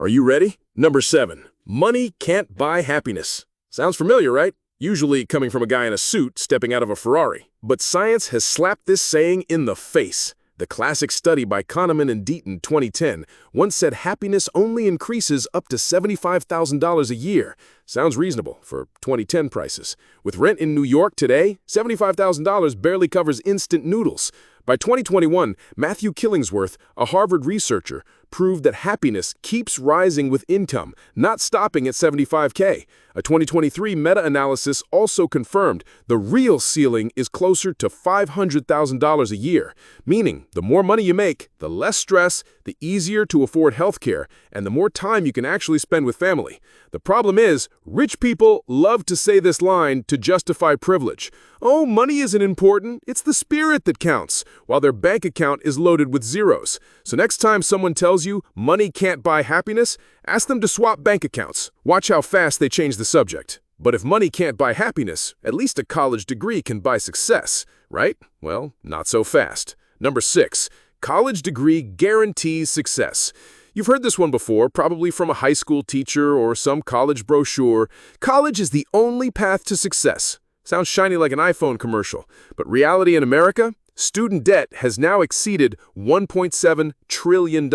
Are you ready? Number 7. Money can't buy happiness. Sounds familiar, right? Usually coming from a guy in a suit stepping out of a Ferrari. But science has slapped this saying in the face. The classic study by Kahneman and Deaton 2010 once said happiness only increases up to $75,000 a year. Sounds reasonable for 2010 prices. With rent in New York today, $75,000 barely covers instant noodles. By 2021, Matthew Killingsworth, a Harvard researcher, proved that happiness keeps rising with income, not stopping at $75K. A 2023 meta-analysis also confirmed the real ceiling is closer to $500,000 a year, meaning the more money you make, the less stress, the easier to afford healthcare, and the more time you can actually spend with family. The problem is, rich people love to say this line to justify privilege. Oh, money isn't important, it's the spirit that counts, while their bank account is loaded with zeros. So next time someone tells you money can't buy happiness, ask them to swap bank accounts. Watch how fast they change the subject. But if money can't buy happiness, at least a college degree can buy success, right? Well, not so fast. Number 6. College degree guarantees success. You've heard this one before, probably from a high school teacher or some college brochure. College is the only path to success. Sounds shiny like an iPhone commercial. But reality in America? Student debt has now exceeded $1.7 trillion,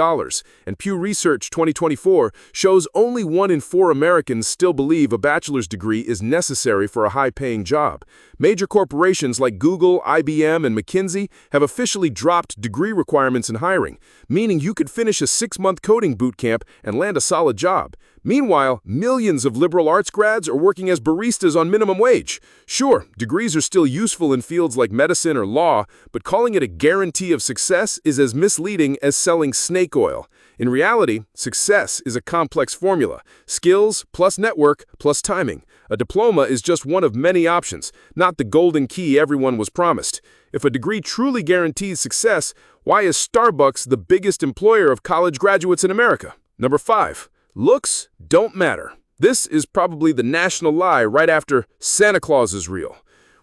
and Pew Research 2024 shows only 1 in 4 Americans still believe a bachelor's degree is necessary for a high-paying job. Major corporations like Google, IBM, and McKinsey have officially dropped degree requirements in hiring, meaning you could finish a 6-month coding boot camp and land a solid job. Meanwhile, millions of liberal arts grads are working as baristas on minimum wage. Sure, degrees are still useful in fields like medicine or law, but calling it a guarantee of success is as misleading as selling snake oil. In reality, success is a complex formula: skills plus network plus timing. A diploma is just one of many options, not the golden key everyone was promised. If a degree truly guarantees success, why is Starbucks the biggest employer of college graduates in America? Number 5. Looks don't matter. This is probably the national lie right after Santa Claus is real.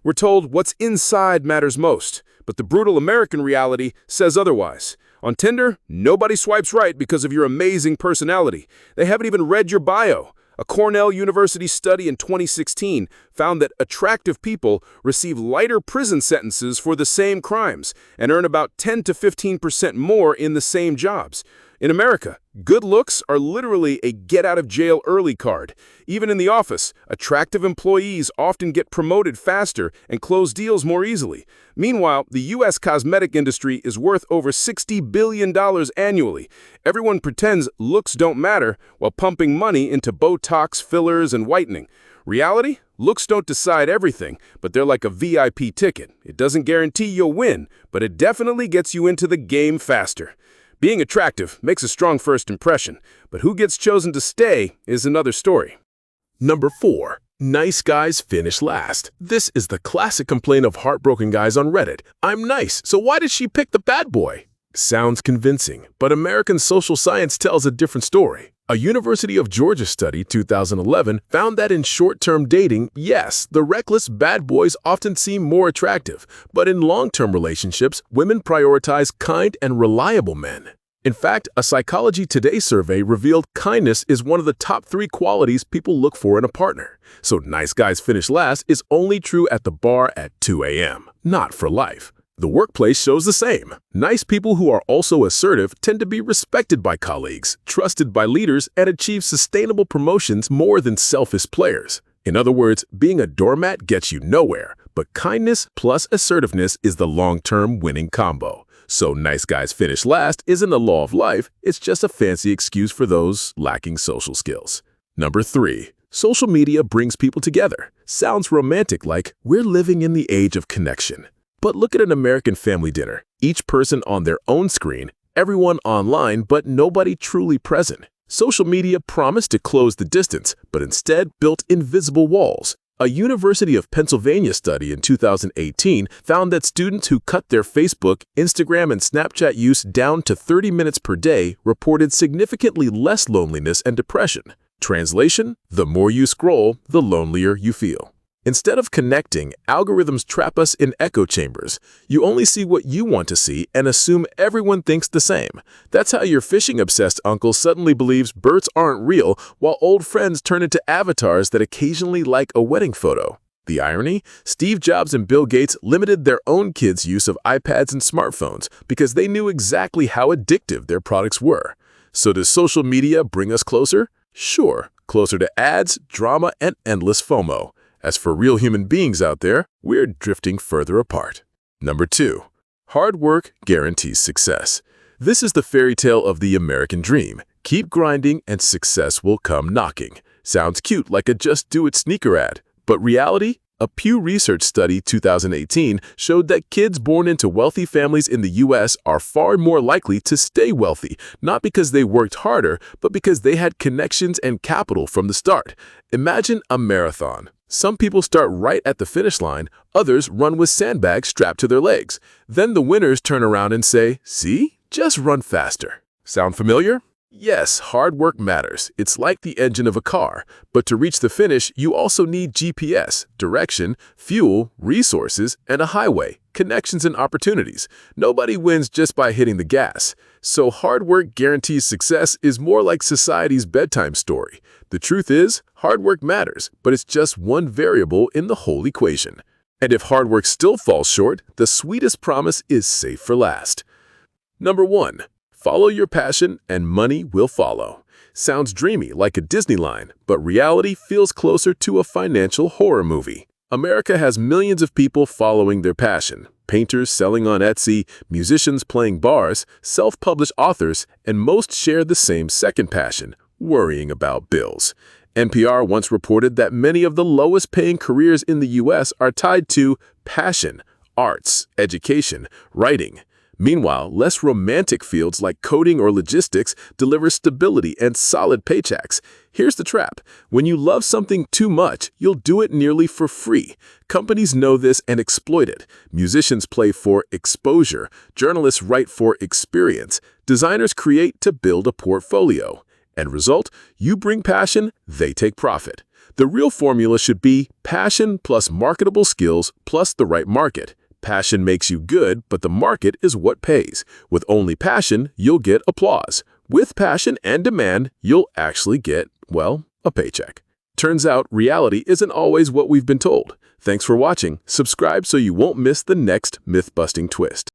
We're told what's inside matters most, but the brutal American reality says otherwise. On Tinder, nobody swipes right because of your amazing personality. They haven't even read your bio. A Cornell University study in 2016 found that attractive people receive lighter prison sentences for the same crimes and earn about 10 to 15% more in the same jobs. In America, good looks are literally a get-out-of-jail-early card. Even in the office, attractive employees often get promoted faster and close deals more easily. Meanwhile, the U.S. cosmetic industry is worth over $60 billion annually. Everyone pretends looks don't matter while pumping money into Botox, fillers, and whitening. Reality? Looks don't decide everything, but they're like a VIP ticket. It doesn't guarantee you'll win, but it definitely gets you into the game faster. Being attractive makes a strong first impression, but who gets chosen to stay is another story. Number 4. Nice guys finish last. This is the classic complaint of heartbroken guys on Reddit. I'm nice, so why did she pick the bad boy? Sounds convincing, but American social science tells a different story. A University of Georgia study, 2011, found that in short-term dating, yes, the reckless bad boys often seem more attractive, but in long-term relationships, women prioritize kind and reliable men. In fact, a Psychology Today survey revealed kindness is one of the top 3 qualities people look for in a partner. So nice guys finish last is only true at the bar at 2 a.m., not for life. The workplace shows the same. Nice people who are also assertive tend to be respected by colleagues, trusted by leaders, and achieve sustainable promotions more than selfish players. In other words, being a doormat gets you nowhere, but kindness plus assertiveness is the long-term winning combo. So nice guys finish last isn't a law of life, it's just a fancy excuse for those lacking social skills. Number 3. Social media brings people together. Sounds romantic, like we're living in the age of connection. But look at an American family dinner. Each person on their own screen, everyone online, but nobody truly present. Social media promised to close the distance, but instead built invisible walls. A University of Pennsylvania study in 2018 found that students who cut their Facebook, Instagram, and Snapchat use down to 30 minutes per day reported significantly less loneliness and depression. Translation: the more you scroll, the lonelier you feel. Instead of connecting, algorithms trap us in echo chambers. You only see what you want to see and assume everyone thinks the same. That's how your fishing-obsessed uncle suddenly believes birds aren't real, while old friends turn into avatars that occasionally like a wedding photo. The irony? Steve Jobs and Bill Gates limited their own kids' use of iPads and smartphones because they knew exactly how addictive their products were. So does social media bring us closer? Sure, closer to ads, drama, and endless FOMO. As for real human beings out there, we're drifting further apart. Number 2. Hard work guarantees success. This is the fairy tale of the American dream. Keep grinding and success will come knocking. Sounds cute like a Just Do It sneaker ad. But reality? A Pew Research study 2018 showed that kids born into wealthy families in the U.S. are far more likely to stay wealthy, not because they worked harder, but because they had connections and capital from the start. Imagine a marathon. Some people start right at the finish line, others run with sandbags strapped to their legs. Then the winners turn around and say, "See? Just run faster." Sound familiar? Yes, hard work matters. It's like the engine of a car. But to reach the finish, you also need GPS, direction, fuel, resources, and a highway, connections and opportunities. Nobody wins just by hitting the gas. So hard work guarantees success is more like society's bedtime story. The truth is, hard work matters, but it's just one variable in the whole equation. And if hard work still falls short, the sweetest promise is safe for last. Number 1. Follow your passion and money will follow. Sounds dreamy like a Disney line, but reality feels closer to a financial horror movie. America has millions of people following their passion. Painters selling on Etsy, musicians playing bars, self-published authors, and most share the same second passion, worrying about bills. NPR once reported that many of the lowest-paying careers in the U.S. are tied to passion, arts, education, writing. Meanwhile, less romantic fields like coding or logistics deliver stability and solid paychecks. Here's the trap. When you love something too much, you'll do it nearly for free. Companies know this and exploit it. Musicians play for exposure. Journalists write for experience. Designers create to build a portfolio. End result, you bring passion, they take profit. The real formula should be passion plus marketable skills plus the right market. Passion makes you good, but the market is what pays. With only passion, you'll get applause. With passion and demand, you'll actually get, well, a paycheck. Turns out, reality isn't always what we've been told. Thanks for watching. Subscribe so you won't miss the next myth-busting twist.